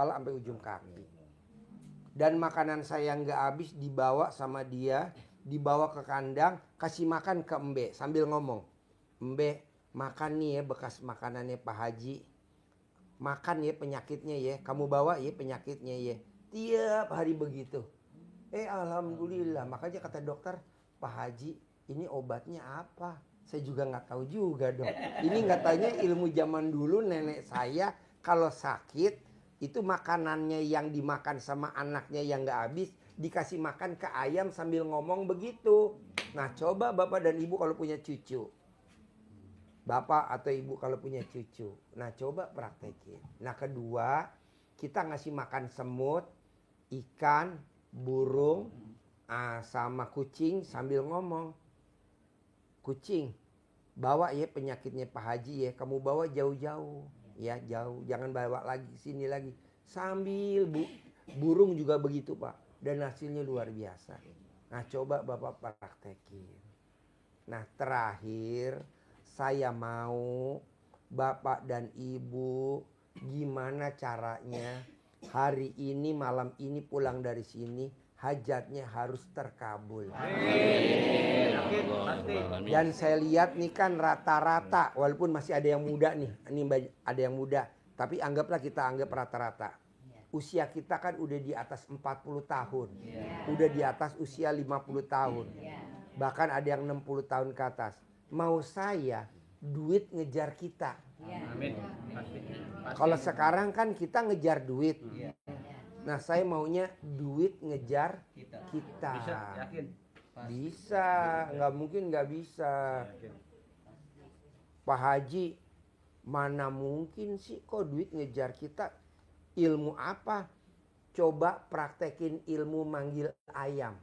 kepala sampai ujung kaki. Dan makanan saya nggak habis dibawa sama dia, dibawa ke kandang, kasih makan ke Embe sambil ngomong, Embe makan nih ya bekas makanannya Pak Haji, makan ya penyakitnya ya, kamu bawa ya penyakitnya ya. Tiap hari begitu. Alhamdulillah, makanya kata dokter, Pak Haji ini obatnya apa? Saya juga nggak tahu juga dok. Ini nggak tanya ilmu zaman dulu nenek saya kalau sakit itu makanannya yang dimakan sama anaknya yang nggak habis dikasih makan ke ayam sambil ngomong begitu. Nah coba bapak dan ibu kalau punya cucu, bapak atau ibu kalau punya cucu, nah coba praktekin. Nah kedua, kita ngasih makan semut, ikan, burung, sama kucing sambil ngomong, kucing bawa ya penyakitnya Pak Haji ya, kamu bawa jauh-jauh ya, jauh, jangan bawa lagi sini lagi. Sambil burung juga begitu Pak, dan hasilnya luar biasa. Nah coba bapak praktekin. Nah terakhir saya mau bapak dan ibu gimana caranya hari ini malam ini pulang dari sini hajatnya harus terkabul. Dan saya lihat nih kan rata-rata, walaupun masih ada yang muda nih, ini ada yang muda, tapi anggaplah kita anggap rata-rata. Usia kita kan udah di atas 40 tahun, udah di atas usia 50 tahun, bahkan ada yang 60 tahun ke atas. Mau saya, duit ngejar kita. Amin. Kalau sekarang kan kita ngejar duit. Nah saya maunya duit ngejar kita. Bisa, yakin? Bisa, nggak mungkin nggak bisa. Pak Haji, mana mungkin sih kok duit ngejar kita? Ilmu apa? Coba praktekin ilmu manggil ayam.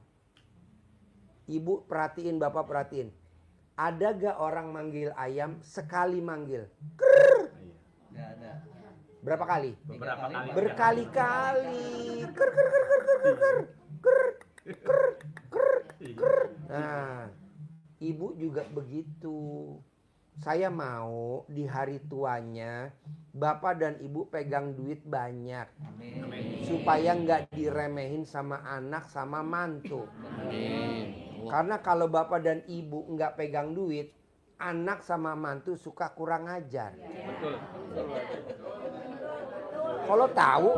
Ibu perhatiin, bapak perhatiin. Ada gak orang manggil ayam sekali manggil? Krrr. Nggak ada. Berapa kali? Beberapa kali. Berkali-kali. Krrr, krrr, krrr, krrr, krrr, krrr, krrr, krrr, krrr. Nah, ibu juga begitu. Saya mau di hari tuanya bapak dan ibu pegang duit banyak. Amin. Supaya nggak diremehin sama anak sama mantu. Amin. Karena kalau bapak dan ibu nggak pegang duit, anak sama mantu suka kurang ajar. Betul. Kalau tahu,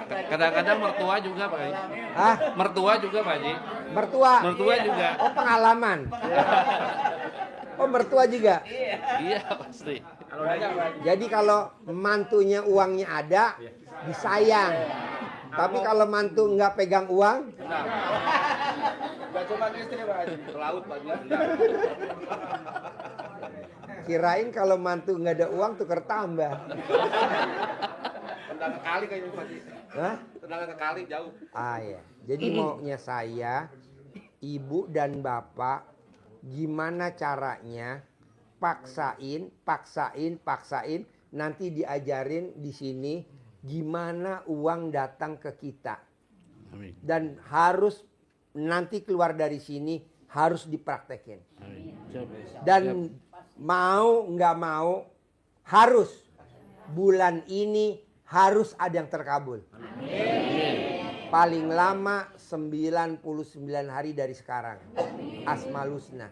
Kadang-kadang mertua juga Pak Haji. ah, Mertua juga Pak Haji. mertua. Mertua juga. Oh pengalaman. Oh mertua juga. Iya pasti. Jadi kalau mantunya uangnya ada, disayang. Tapi kalau mantu nggak pegang uang, Gak cuma istri Pak Haji, ke laut Pak Haji. kirain kalau mantu nggak ada uang tuker tambah. Tendangan kali kayaknya Pak Haji. Hah? Tendangan ke kali jauh. Ya. Jadi maunya saya, ibu dan bapak, gimana caranya paksain, nanti diajarin di sini gimana uang datang ke kita. Amin. Dan harus nanti keluar dari sini harus dipraktekin. Amin. Siap. Dan mau nggak mau harus bulan ini harus ada yang terkabul. Paling lama 99 hari dari sekarang. Asmaul Husna.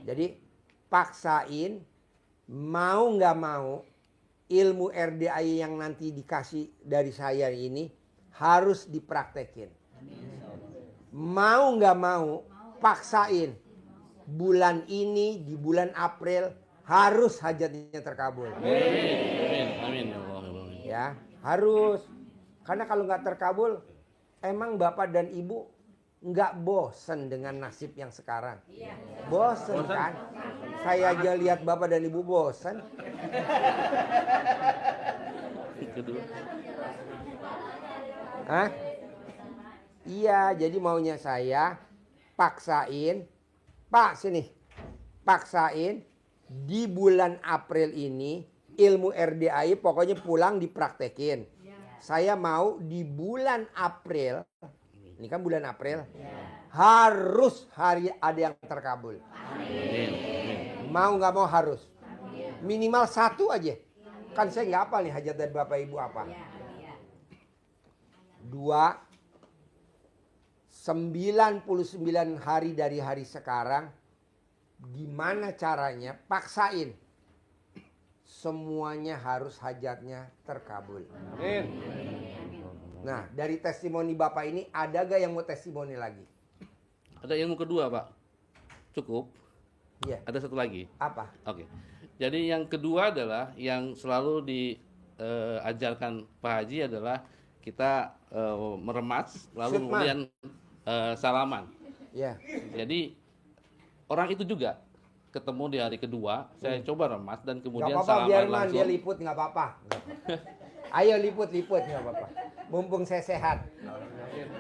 Jadi paksain, mau nggak mau ilmu RDI yang nanti dikasih dari saya ini harus dipraktekin. Mau nggak mau paksain, bulan ini di bulan April harus hajatnya terkabul. Amin. Amin. Ya Allah. Ya harus, karena kalau nggak terkabul, emang bapak dan ibu nggak bosen dengan nasib yang sekarang? Bosen kan? Saya aja lihat bapak dan ibu bosen. Kedua. Hah? Iya, jadi maunya saya paksain, Pak sini, paksain di bulan April ini ilmu RDI pokoknya pulang dipraktekin. Saya mau di bulan April, ini kan bulan April, harus hari ada yang terkabul. Amin. Mau nggak mau harus. Minimal satu aja. Kan saya nggak hafal nih hajat dari Bapak Ibu apa. Iya, iya. 99 hari dari hari sekarang, gimana caranya paksain semuanya harus hajatnya terkabul. Amin. Nah, dari testimoni Bapak ini ada gak yang mau testimoni lagi? Ada ilmu kedua, Pak. Cukup. Iya. Ada satu lagi. Apa? Oke. Jadi yang kedua adalah yang selalu diajarkan Pak Haji adalah kita meremas lalu Sukma. kemudian salaman. Iya. Jadi orang itu juga ketemu di hari kedua, saya coba remas dan Gak kemudian apa-apa, salaman biar man langsung. dia liput nggak apa-apa. Ayo liput nggak apa-apa. Mumpung saya sehat.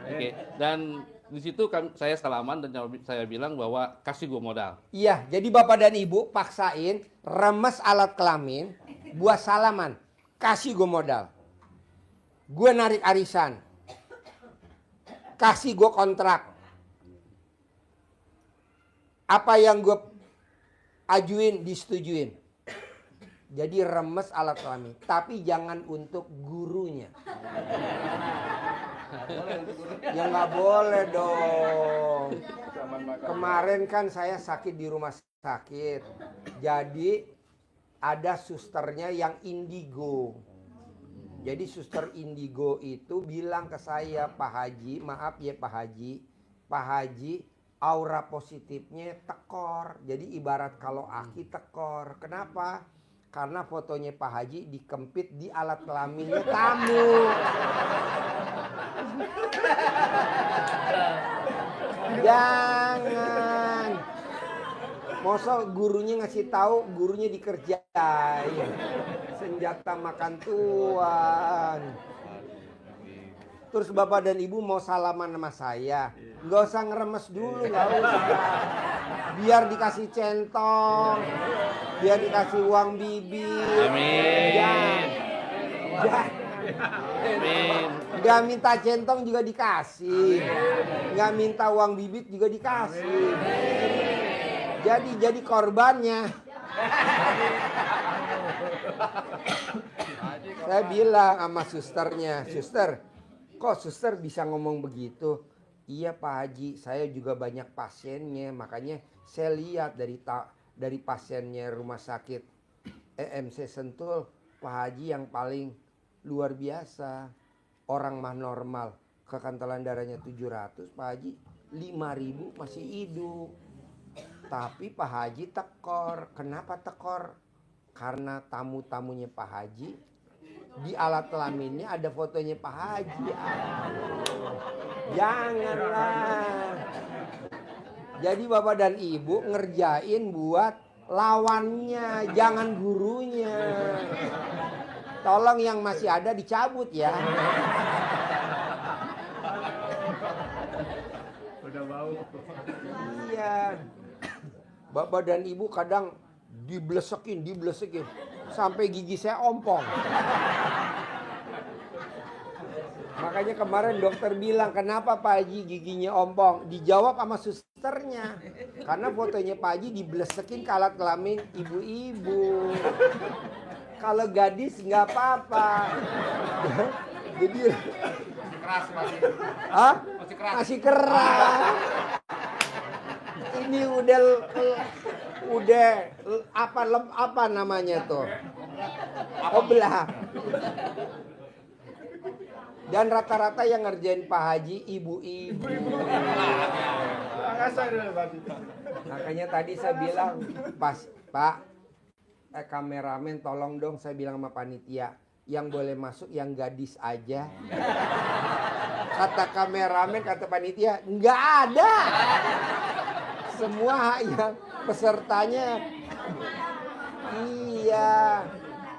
Oke. Dan di situ saya salaman dan saya bilang bahwa kasih gue modal. Iya, jadi Bapak dan Ibu paksain remes alat kelamin, buat salaman, kasih gue modal. Gue narik arisan, kasih gue kontrak. Apa yang gue ajuin disetujuin. Jadi remes alat kelamin, tapi jangan untuk gurunya. Ya nggak boleh dong. Zaman makan. Kemarin kan saya sakit di rumah sakit. Jadi ada susternya yang indigo. Jadi suster indigo itu bilang ke saya, Pak Haji, maaf ya Pak Haji, aura positifnya tekor. Jadi ibarat kalau aki tekor. Kenapa? Karena fotonya Pak Haji dikempit di alat kelaminnya tamu. Jangan. Masa gurunya ngasih tahu, gurunya dikerjain. Senjata makan tuan. Terus Bapak dan Ibu mau salaman sama saya. Nggak usah ngeremes dulu, nggak usah. Biar dikasih centong. Biar dikasih uang bibir. Amin. Jangan. Amin. Nggak minta centong juga dikasih. Nggak minta uang bibit juga dikasih. Jadi korbannya. Saya bilang sama susternya, suster, kok suster bisa ngomong begitu? Iya Pak Haji, saya juga banyak pasiennya, makanya saya lihat dari pasiennya rumah sakit EMC Sentul, Pak Haji yang paling luar biasa. Orang mah normal, kekantalan darahnya 700, Pak Haji 5.000 masih hidup. Tapi Pak Haji tekor. Kenapa tekor? Karena tamu-tamunya Pak Haji di alat kelaminnya ada fotonya Pak Haji. Janganlah. Jadi Bapak dan Ibu ngerjain buat lawannya, jangan gurunya. Tolong yang masih ada dicabut ya. Udah bau. Iya. Bapak dan Ibu kadang diblesekin. Sampai gigi saya ompong. Makanya kemarin dokter bilang, kenapa Pak Haji giginya ompong? Dijawab sama susternya. Karena fotonya Pak Haji diblesekin ke alat kelamin ibu-ibu. Kalau gadis nggak apa-apa. Jadi Keras masih. Hah? Masih keras. Masih keras. Ini udah apa namanya tuh? Oblah. Dan rata-rata yang ngerjain Pak Haji ibu-ibu. Makanya tadi saya bilang, Pak, kameramen tolong dong, saya bilang sama panitia, yang boleh masuk yang gadis aja. Kata kameramen, kata panitia, nggak ada. Semua yang pesertanya, iya.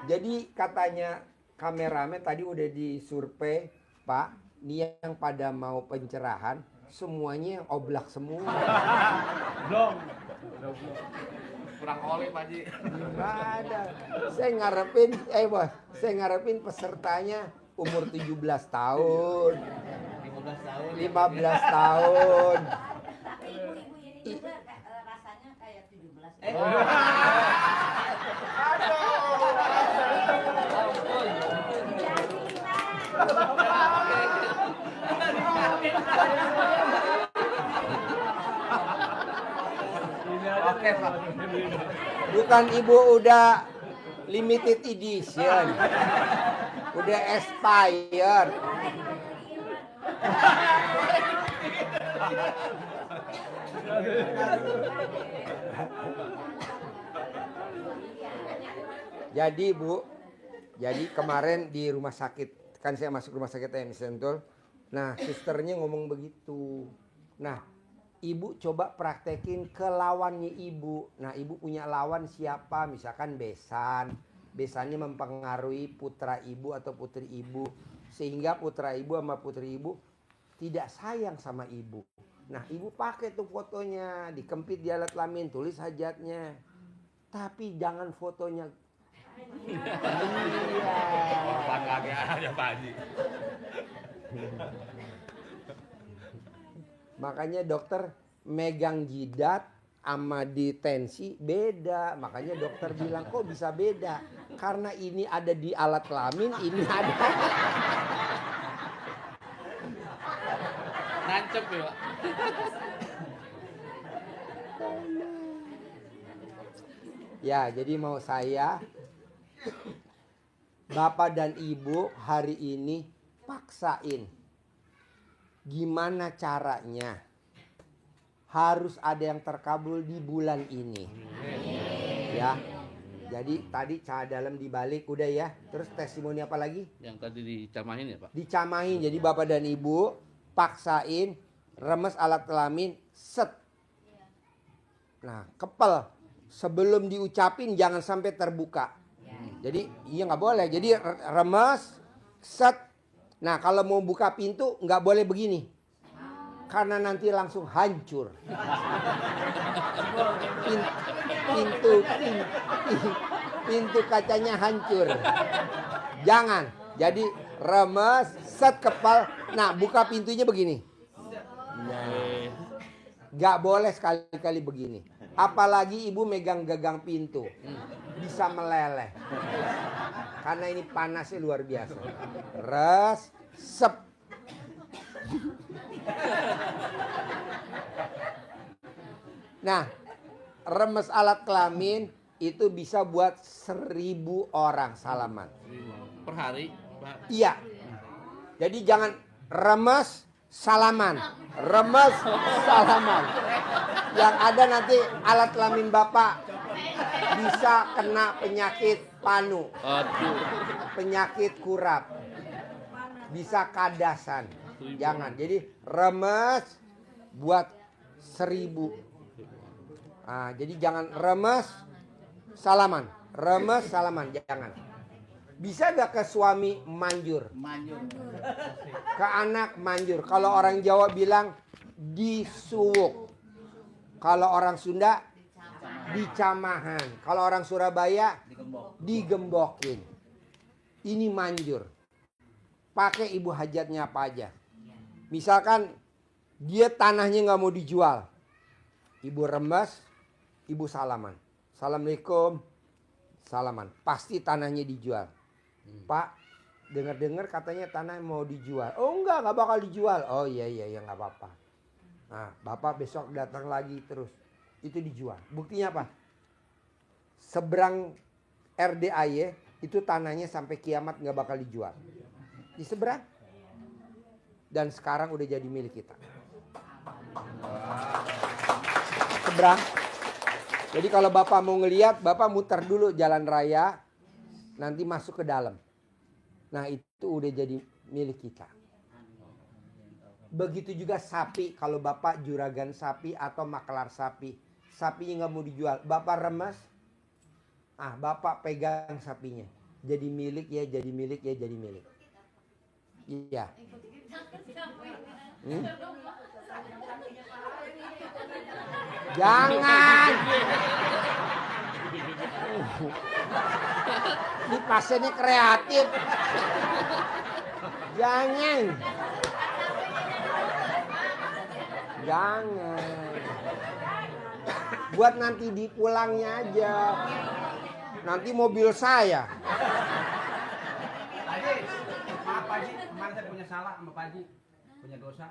Jadi katanya kameramen tadi udah disurvei, Pak, nih yang pada mau pencerahan, semuanya yang oblak semua. Belum. Kurang oli Pak Haji. Nggak ada. Saya ngarepin pesertanya umur 17 tahun. 15 tahun. Tapi ibu-ibu ini juga rasanya kayak 17. Oke, Pak. Bukan ibu udah limited edition. Udah expired. Jadi Bu, jadi kemarin di rumah sakit, kan saya masuk rumah sakit TMI Sentul. Nah, susternya ngomong begitu. Nah, ibu coba praktekin ke lawannya ibu. Nah, ibu punya lawan siapa? Misalkan besan. Besannya mempengaruhi putra ibu atau putri ibu. Sehingga putra ibu sama putri ibu tidak sayang sama ibu. Nah, ibu pakai tuh fotonya, dikempit di alat kelamin, tulis hajatnya. Tapi jangan fotonya. Iya. Kagak aja Pak Haji. Makanya dokter megang jidat sama di tensi beda. Makanya dokter bilang kok bisa beda? Karena ini ada di alat kelamin, ini ada. Nancep ya, Pak. Ya, jadi mau saya, Bapak dan Ibu hari ini paksain. Gimana caranya? Harus ada yang terkabul di bulan ini. Ya. Jadi tadi cah dalam dibalik udah ya. Terus testimoni apa lagi? Yang tadi dicamahin ya, Pak. Dicamain. Jadi Bapak dan Ibu paksain remes alat kelamin set. Nah, kepel. Sebelum diucapin jangan sampai terbuka. Jadi iya nggak boleh. Jadi remes set. Nah, kalau mau buka pintu nggak boleh begini. Karena nanti langsung hancur. Pintu kacanya hancur. Jangan. Jadi remes, set kepal. Nah, buka pintunya begini. Nah, nggak boleh sekali-kali begini. Apalagi ibu megang gagang pintu. Bisa meleleh. Karena ini panasnya luar biasa. Res, sep. Nah, remes alat kelamin itu bisa buat 1000 orang salaman. Per hari, Pak. Iya. Jadi jangan remes salaman. Remes salaman. Yang ada nanti alat kelamin Bapak bisa kena penyakit panu. Aduh. Penyakit kurap. Bisa kadasan. Jangan. Jadi remes buat 1000. Nah, jadi jangan remes salaman. Remes salaman. Jangan. Bisa gak ke suami manjur? Manjur. Ke anak manjur. Kalau orang Jawa bilang disuwuk. Kalau orang Sunda dicamahan. Kalau orang Surabaya digembokin. Ini manjur. Pakai ibu hajatnya apa aja. Misalkan dia tanahnya nggak mau dijual. Ibu remes, ibu salaman. Assalamualaikum. Salaman. Pasti tanahnya dijual. Pak, dengar-dengar katanya tanah mau dijual. Oh enggak bakal dijual. Oh iya nggak apa-apa. Nah, Bapak besok datang lagi terus. Itu dijual. Buktinya apa? Seberang RDAY itu tanahnya sampai kiamat nggak bakal dijual. Di seberang. Dan sekarang udah jadi milik kita. Seberang. Jadi kalau Bapak mau ngelihat, Bapak muter dulu jalan raya. Nanti masuk ke dalam. Nah, itu udah jadi milik kita. Begitu juga sapi. Kalau Bapak juragan sapi atau maklar sapi. Sapinya nggak mau dijual. Bapak remes. Ah, Bapak pegang sapinya. Jadi milik ya, jadi milik ya, jadi milik. Iya. Jangan. Ini pasiennya kreatif. Jangan. Jangan. Buat nanti di pulangnya aja. Nanti mobil saya. Haji, maaf Pak Haji, kemarin saya punya salah sama Pak Haji. Punya dosa.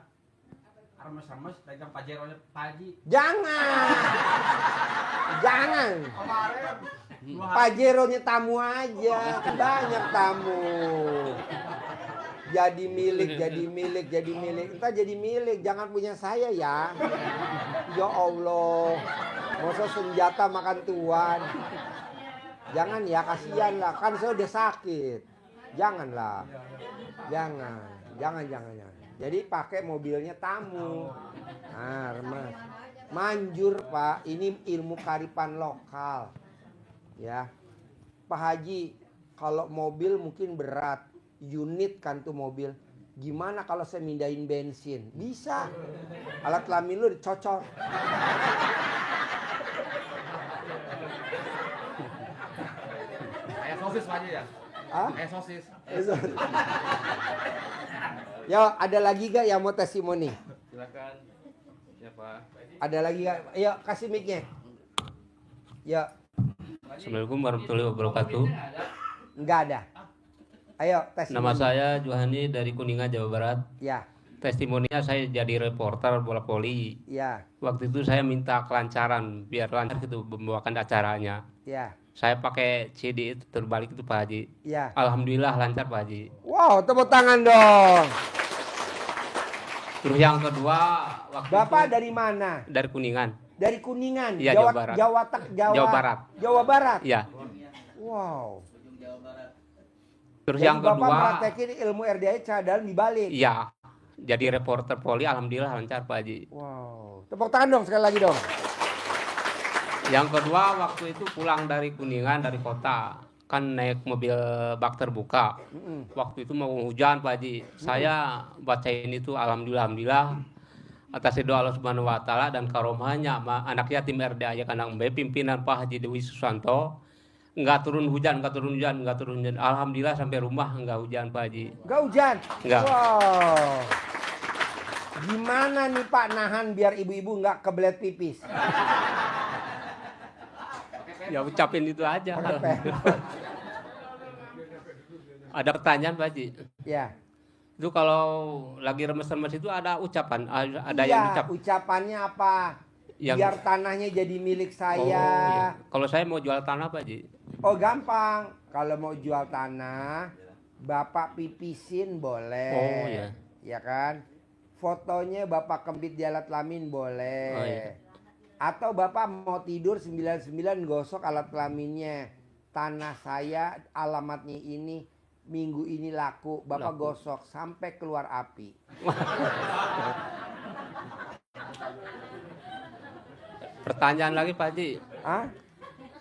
remes-remes pegang pajeronya Pak Haji. Jangan. Jangan. Kemarin 2 hari Pajeronya tamu aja. Kan banyak tamu. Jadi milik. Entah jadi milik. Jangan punya saya ya. Ya Allah. Masa senjata makan tuan. Jangan ya, kasihan lah. Kan saya udah sakit. Janganlah. Jangan. Jadi pakai mobilnya tamu. Nah, remas. Manjur Pak, ini ilmu kearifan lokal. Ya. Pak Haji, kalau mobil mungkin berat. Unit kan tuh mobil. Gimana kalau saya mindahin bensin? Bisa. Alat kelamin lu dicocor. kayak sosis Pak Haji ya. Hah? Kayak sosis. Yo, ada lagi gak yang mau testimoni? Silakan. Ya Pak. Ada lagi gak? Yuk, kasih mic-nya. Yuk, Assalamualaikum warahmatullahi wabarakatuh. enggak ada. Ayo, testimoni. Nama saya Juhani dari Kuningan, Jawa Barat. Ya, Testimoninya saya jadi reporter bola voli. ya, Waktu itu saya minta kelancaran biar lancar gitu membawakan acaranya. ya, Saya pakai CD itu terbalik itu Pak Haji. ya. Alhamdulillah lancar Pak Haji. Wow, tepuk tangan dong. Terus yang kedua waktu Bapak itu dari mana? dari Kuningan. Dari Kuningan, Iya, Jawa Barat. Jawa Barat. Jawa Barat. Iya. Wow. Terus Jadi yang Bapak kedua praktekin ilmu RDA cara dalam dibalik. iya. Jadi reporter voli alhamdulillah lancar Pak Haji. Wow. Tepuk tangan dong sekali lagi dong. Yang kedua waktu itu pulang dari Kuningan dari kota kan naik mobil bak terbuka. Mm-mm. Waktu itu mau hujan Pak Haji. Saya bacain itu alhamdulillah atas doa Allah Subhanahu wa taala dan karomahnya anak yatim RDA Kandang B pimpinan Pak Haji Dewi Susanto. Enggak turun hujan. Alhamdulillah sampai rumah enggak hujan Pak Haji. Gak hujan? Nggak. Wow. Gimana nih Pak nahan biar ibu-ibu nggak kebelet pipis? Ya ucapin itu aja. Pakai Ada pertanyaan Pak Haji. Ya. Itu kalau lagi remes-remes itu ada ucapan, ada Iya, yang ucap. ucapannya apa? Yang- Biar tanahnya jadi milik Oh, saya. iya. Kalau saya mau jual tanah Pak Haji. Oh gampang. Kalau mau jual tanah, Bapak pipisin boleh. Oh, iya. Ya kan? Fotonya Bapak kembit di alat kelamin boleh. Oh, iya. Atau Bapak mau tidur 99 gosok alat kelaminnya. Tanah saya alamatnya ini, minggu ini laku. Bapak Laku. gosok sampai keluar api. Pertanyaan lagi Pak Haji. Hah?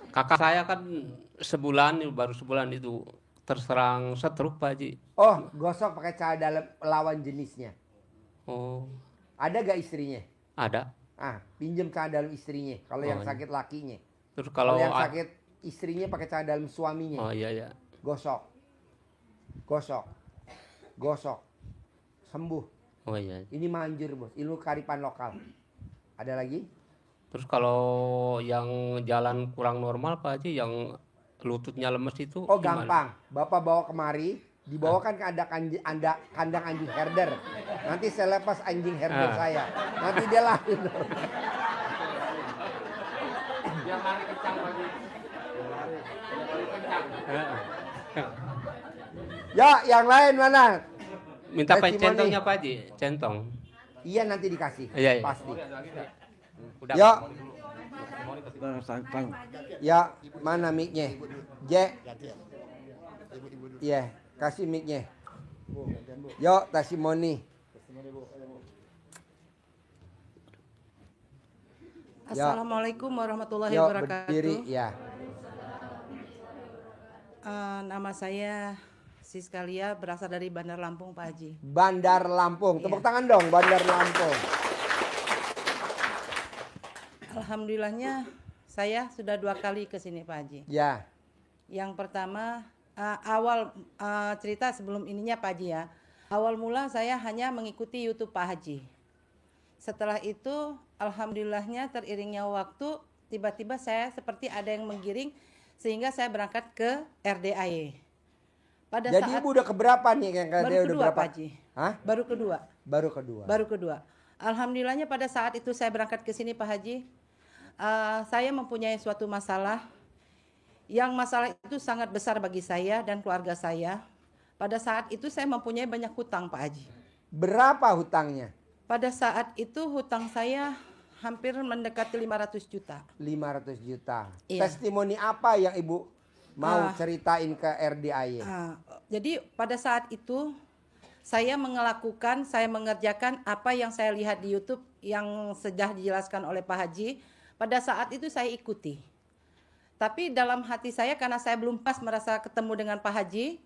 Kakak saya kan baru sebulan itu terserang stroke Pak Haji. Oh, gosok pakai cara dalam lawan jenisnya. Oh, Ada gak istrinya? ada. Ah, pinjem cara dalam istrinya. Kalau yang Oh, iya. sakit lakinya. Terus Kalau kalau yang sakit istrinya pakai cara dalam suaminya. Oh iya ya. Gosok. Gosok. Gosok. Sembuh. Oh iya. Ini manjur, Bos. Ilmu kearifan lokal. Ada lagi? Terus kalau yang jalan kurang normal Pak Haji, yang lututnya lemes itu Oh, gimana? gampang. Bapak bawa kemari, dibawakan ke kandang anjing herder. Nanti saya lepas anjing herder saya. Nanti dia lari. Dia lari kencang Pak Haji. Ya, yang lain mana? Minta Testimoni. centongnya Pak Haji, centong. Iya, nanti dikasih. Iya, iya. Pasti. Udah. Ya. Ya, mana mic-nya? J. Iya, kasih mic-nya. Yo, testimoni. Assalamualaikum warahmatullahi Yo, wabarakatuh. berdiri. Ya. Nama saya Siskalia, berasal dari Bandar Lampung, Pak Haji. Bandar Lampung. Tepuk Iya. tangan dong, Bandar Lampung. Alhamdulillahnya saya sudah 2 kali ke sini, Pak Haji. Ya. Yang pertama, awal cerita sebelum ininya Pak Haji ya. Awal mula saya hanya mengikuti YouTube Pak Haji. Setelah itu, alhamdulillahnya teriringnya waktu, tiba-tiba saya seperti ada yang menggiring sehingga saya berangkat ke RDAY. Pada Jadi saat ibu udah keberapa nih yang baru dia udah kedua berapa? Pak Haji. Hah? Baru kedua. Baru kedua. Baru kedua. Alhamdulillahnya pada saat itu saya berangkat ke sini Pak Haji, saya mempunyai suatu masalah, yang masalah itu sangat besar bagi saya dan keluarga saya. Pada saat itu saya mempunyai banyak hutang Pak Haji. Berapa hutangnya? Pada saat itu hutang saya hampir mendekati 500 juta. 500 juta. Iya. Testimoni apa yang Ibu mau ceritain ke RDAY? Jadi pada saat itu saya mengerjakan apa yang saya lihat di YouTube yang sudah dijelaskan oleh Pak Haji. Pada saat itu saya ikuti. Tapi dalam hati saya karena saya belum pas merasa ketemu dengan Pak Haji,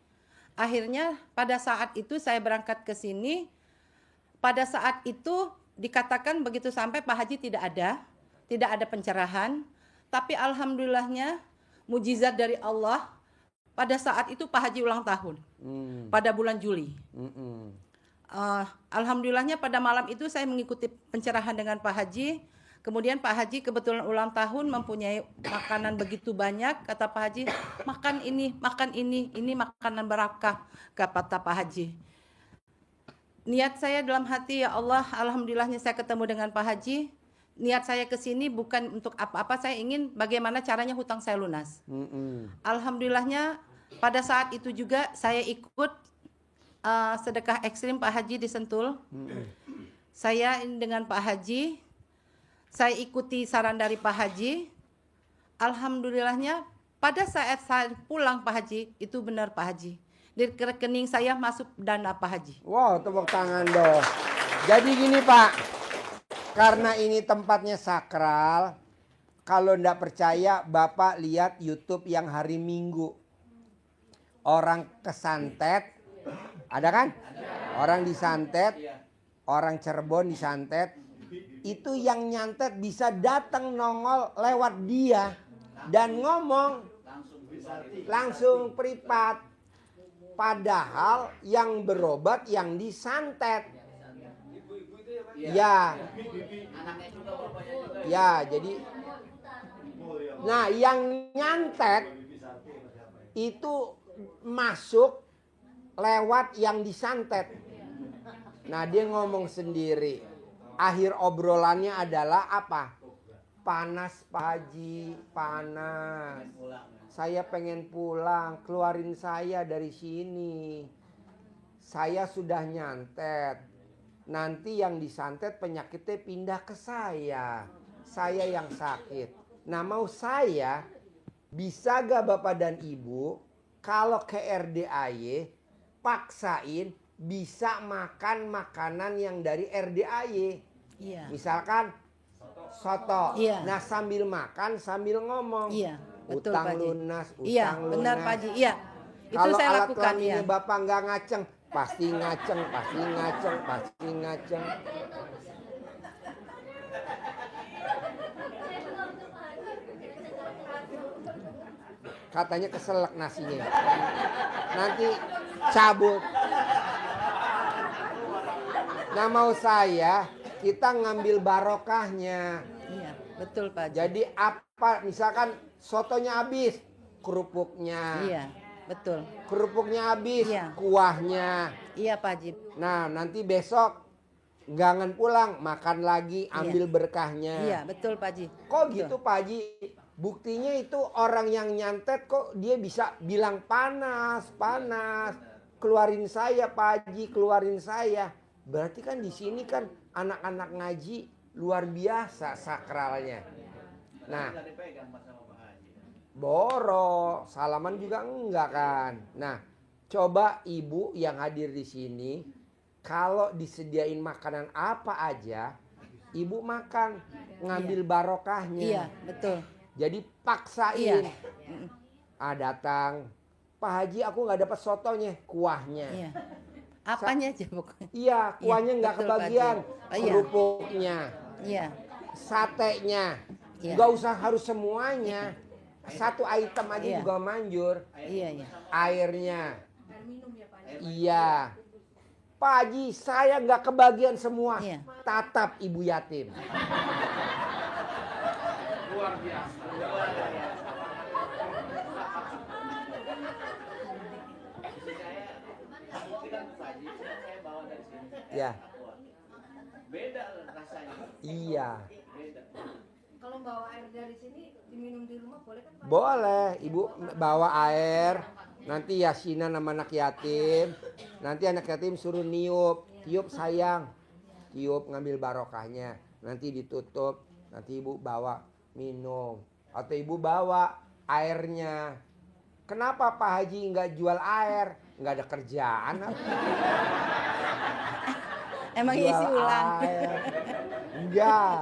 akhirnya pada saat itu saya berangkat ke sini. Pada saat itu dikatakan begitu sampai Pak Haji tidak ada pencerahan. Tapi alhamdulillahnya mujizat dari Allah. Pada saat itu Pak Haji ulang tahun, pada bulan Juli. Alhamdulillahnya pada malam itu saya mengikuti pencerahan dengan Pak Haji. Kemudian Pak Haji kebetulan ulang tahun mempunyai makanan begitu banyak. Kata Pak Haji, makan ini makanan barakah, kata Pak Haji. Niat saya dalam hati, ya Allah, alhamdulillahnya saya ketemu dengan Pak Haji. Niat saya ke sini bukan untuk apa-apa, saya ingin bagaimana caranya hutang saya lunas. Alhamdulillahnya pada saat itu juga saya ikut sedekah ekstrim Pak Haji di Sentul. Saya dengan Pak Haji, saya ikuti saran dari Pak Haji. Alhamdulillahnya pada saat saya pulang Pak Haji, itu benar Pak Haji. Di rekening saya masuk dana Pak Haji. Wow, tepuk tangan dong. Jadi gini Pak, karena ini tempatnya sakral, kalau ndak percaya Bapak lihat YouTube yang hari Minggu. Orang kesantet, ada kan? Orang disantet, orang Cirebon disantet. Itu yang nyantet bisa datang nongol lewat dia dan ngomong langsung privat. Padahal yang berobat yang disantet. Ya. Ya, jadi nah, yang nyantet itu masuk lewat yang disantet. Nah, dia ngomong sendiri. Akhir obrolannya adalah apa? Panas Pak Haji, panas. Saya pengen pulang, keluarin saya dari sini. Saya sudah nyantet. Nanti yang disantet penyakitnya pindah ke saya. Saya yang sakit. Nah, mau saya, bisa gak Bapak dan Ibu, kalau ke RDAY, paksain bisa makan makanan yang dari RDAY. Iya. Misalkan soto. Iya. Nah, sambil makan sambil ngomong. Iya, betul Utang Pak Haji. lunas, Iya, utang lunas. benar Pak Haji. Iya. Itu Kalau saya alat lakukan kelaminnya ya. Bapak nggak ngaceng, pasti ngaceng, pasti ngaceng, pasti ngaceng. Katanya keselak nasinya. Nanti cabut. Nah, mau saya, kita ngambil barokahnya. Iya, betul Pak Haji. Jadi apa, misalkan sotonya habis, kerupuknya. Iya, betul. Kerupuknya habis, Iya. kuahnya. Iya Pak Haji. Nah, nanti besok jangan pulang, makan lagi, ambil berkahnya. Iya, betul Pak Haji. Kok Betul. gitu Pak Haji? Buktinya itu orang yang nyantet kok dia bisa bilang panas, panas. Keluarin saya Pak Haji, keluarin saya. Berarti kan di sini kan anak-anak ngaji luar biasa sakralnya. Nah, boro, salaman juga enggak kan. Nah, coba ibu yang hadir di sini, kalau disediain makanan apa aja, ibu makan, ngambil barokahnya. Iya, betul. Jadi paksain. Iya. Datang, Pak Haji aku nggak dapat sotonya, kuahnya. Iya. Apanya aja pokoknya. Iya, kuahnya nggak betul, Pak kebagian, Haji. Oh, iya. kerupuknya, Iya. satenya, Iya. nggak usah harus semuanya. Satu item aja Iya. juga manjur. Iya, iya. Airnya. Iya. Pak Haji, saya nggak kebagian semua. Iya. Tatap ibu yatim. Luar biasa. Ya. Beda rasanya. Iya. Kalau bawa air dari sini diminum di rumah boleh kan Pak? Boleh, Ibu bawa air. Nanti yasinan sama anak yatim. Nanti anak yatim suruh niup. Tiup sayang. Tiup ngambil barokahnya. Nanti ditutup. Nanti Ibu bawa minum. Atau Ibu bawa airnya. Kenapa Pak Haji nggak jual air? Nggak ada kerjaan. Emang Jual isi ulang. air. Enggak.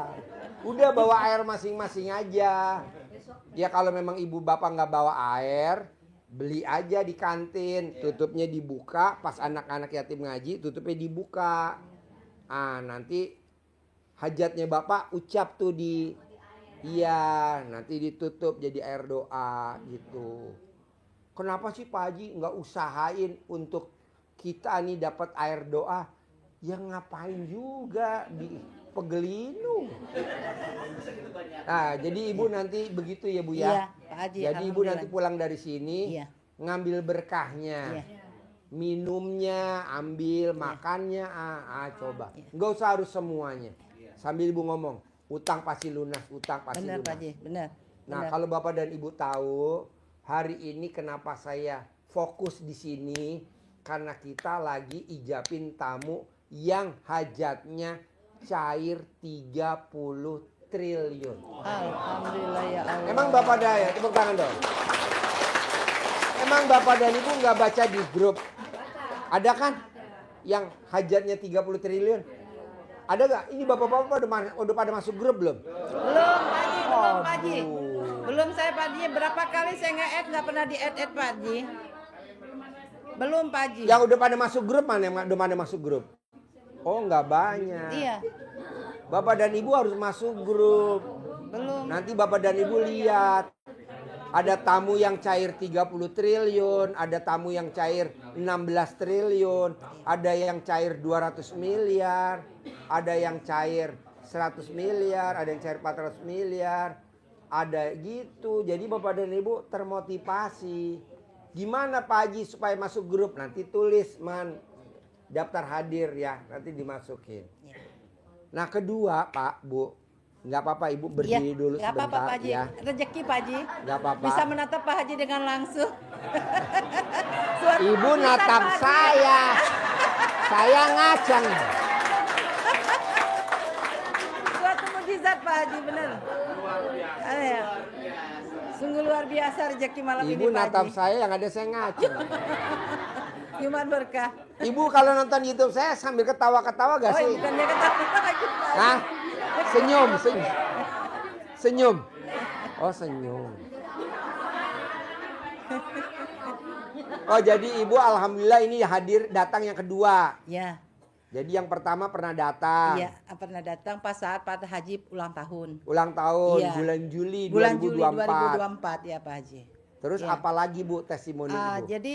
Udah bawa air masing-masing aja. Ya kalau memang ibu bapak nggak bawa air, beli aja di kantin. Tutupnya dibuka, pas anak-anak yatim ngaji, tutupnya dibuka. Ah nanti hajatnya bapak ucap tuh di, iya nanti ditutup jadi air doa gitu. Kenapa sih Pak Haji nggak usahain untuk kita nih dapat air doa? Ya ngapain juga di Pegelinung. Nah, jadi ibu nanti begitu ya Bu Iya, ya. Pak Haji. Jadi ibu nanti pulang dari sini Iya. ngambil berkahnya. Iya. Minumnya, ambil, makannya, coba. Nggak usah harus semuanya. Sambil ibu ngomong, utang pasti lunas, utang pasti Benar lunas. Pak Haji, benar. Nah, Benar. kalau Bapak dan Ibu tahu, hari ini kenapa saya fokus di sini? Karena kita lagi ijabin tamu yang hajatnya cair 30 triliun. Alhamdulillah ya Allah. Emang Bapak Daya, tepuk tangan dong. Emang Bapak dan Ibu nggak baca di grup? Ada kan? Yang hajatnya 30 triliun? Ada nggak? Ini Bapak-Bapak udah pada masuk grup belum? Belum Pak Haji, belum Pak Haji. Aduh. Belum saya Pak Haji, berapa kali saya nge-add nggak pernah di-add Pak Haji. Belum Pak Haji. Yang udah pada masuk grup mana yang udah pada masuk grup? Oh nggak banyak. Iya, Bapak dan Ibu harus masuk grup. belum. Nanti Bapak dan Ibu lihat. Ada tamu yang cair 30 triliun, ada tamu yang cair 16 triliun, ada yang cair 200 miliar, ada yang cair 100 miliar, ada yang cair 400 miliar. Ada gitu. Jadi Bapak dan Ibu termotivasi. Gimana Pak Haji supaya masuk grup? Nanti tulis daftar hadir ya, nanti dimasukin. Nah kedua Pak Bu, nggak apa-apa Ibu berdiri dulu nggak apa-apa sebentar Pak Haji. ya. Rezeki Pak Haji. Nggak apa-apa. Bisa menatap Pak Haji dengan langsung. Suatu Ibu mujizat, natap Pak Haji. saya ngaceng. Suatu mujizat Pak Haji, benar. Ya. Sungguh luar biasa rezeki malam Ibu ini Pak natap Haji. saya yang ada saya ngaceng. Cuman berkah. Ibu kalau nonton YouTube saya sambil ketawa-ketawa gak Oh, sih? bukan dia ketawa lagi. Pak Haji. Hah? Senyum. Senyum. Oh senyum. Oh jadi Ibu alhamdulillah ini hadir datang yang kedua. Ya, Jadi yang pertama pernah datang. iya, pernah datang pas saat Pak Haji ulang tahun. Ulang tahun Iya. bulan Juli Bulan Juli 2024. 2024 ya Pak Haji. Terus Iya. apa lagi Bu testimoni Ibu? Jadi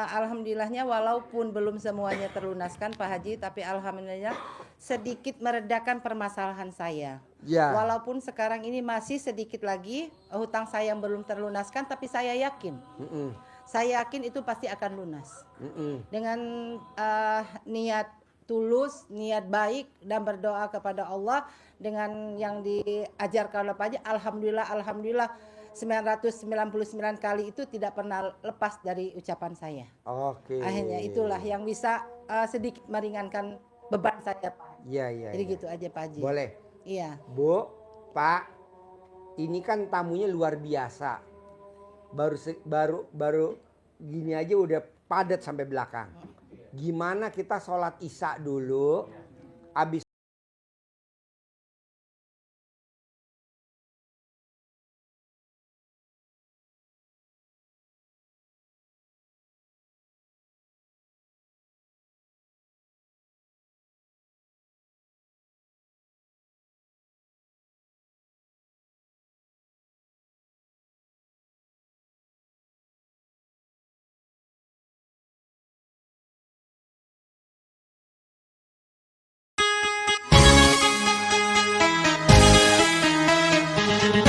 alhamdulillahnya walaupun belum semuanya terlunaskan Pak Haji, tapi alhamdulillah sedikit meredakan permasalahan saya. Ya. Walaupun sekarang ini masih sedikit lagi hutang saya yang belum terlunaskan, tapi saya yakin, Mm-mm. saya yakin itu pasti akan lunas. Mm-mm. Dengan niat tulus, niat baik dan berdoa kepada Allah dengan yang diajarkan oleh Pak Haji, alhamdulillah 999 kali itu tidak pernah lepas dari ucapan saya. Oke. Akhirnya itulah yang bisa sedikit meringankan beban saya Pak. Iya, iya. Jadi iya. gitu aja Pak Haji. Boleh. Iya. Bu, Pak, ini kan tamunya luar biasa. Baru gini aja udah padat sampai belakang. Gimana kita sholat isya dulu, habis